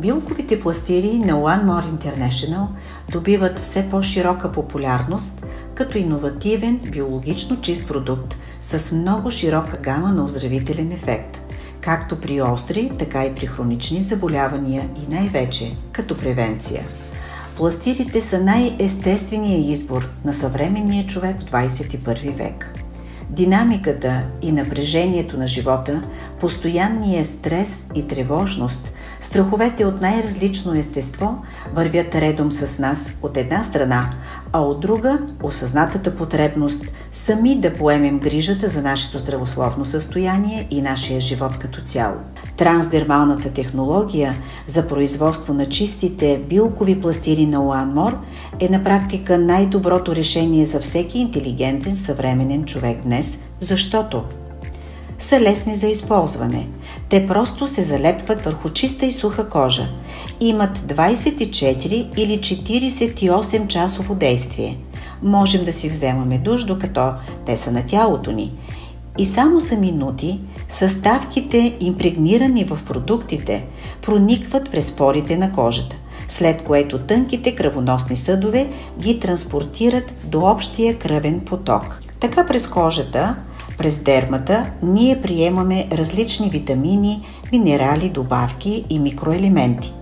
Билковите пластири на One More International добиват все по-широка популярност като иновативен, биологично чист продукт с много широка гама на оздравителен ефект, както при остри, така и при хронични заболявания и най-вече като превенция. Пластирите са най-естественият избор на съвременния човек в 21 век. Динамиката и напрежението на живота, постоянният стрес и тревожност, страховете от най-различно естество вървят редом с нас от една страна, а от друга осъзнатата потребност сами да поемем грижата за нашето здравословно състояние и нашия живот като цяло. Трансдермалната технология за производство на чистите билкови пластири на One More е на практика най-доброто решение за всеки интелигентен съвременен човек днес, защото са лесни за използване. Те просто се залепват върху чиста и суха кожа. Имат 24 или 48 часово действие. Можем да си вземаме душ, докато те са на тялото ни. И само за минути съставките, импрегнирани в продуктите, проникват през порите на кожата, след което тънките кръвоносни съдове ги транспортират до общия кръвен поток. Така през кожата, през дермата, ние приемаме различни витамини, минерали, добавки и микроелементи.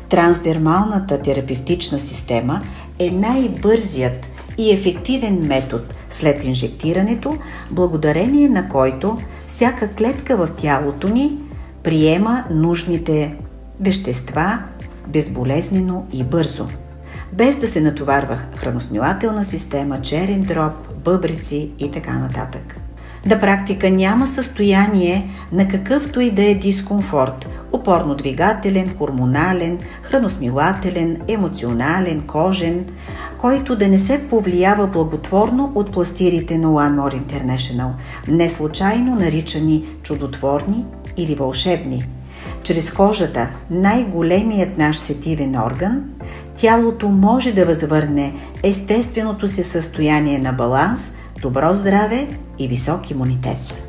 Трансдермалната терапевтична система е най-бързият и ефективен метод след инжектирането, благодарение на който всяка клетка в тялото ни приема нужните вещества безболезнено и бързо, без да се натоварва храносмилателна система, черен дроб, бъбреци и така нататък. На практика няма състояние на какъвто и да е дискомфорт – опорно-двигателен, хормонален, храносмилателен, емоционален, кожен, който да не се повлиява благотворно от пластирите на One More International, не случайно наричани чудотворни или вълшебни. Чрез кожата, най-големият наш сетивен орган, тялото може да възвърне естественото си състояние на баланс, добро здраве и висок имунитет.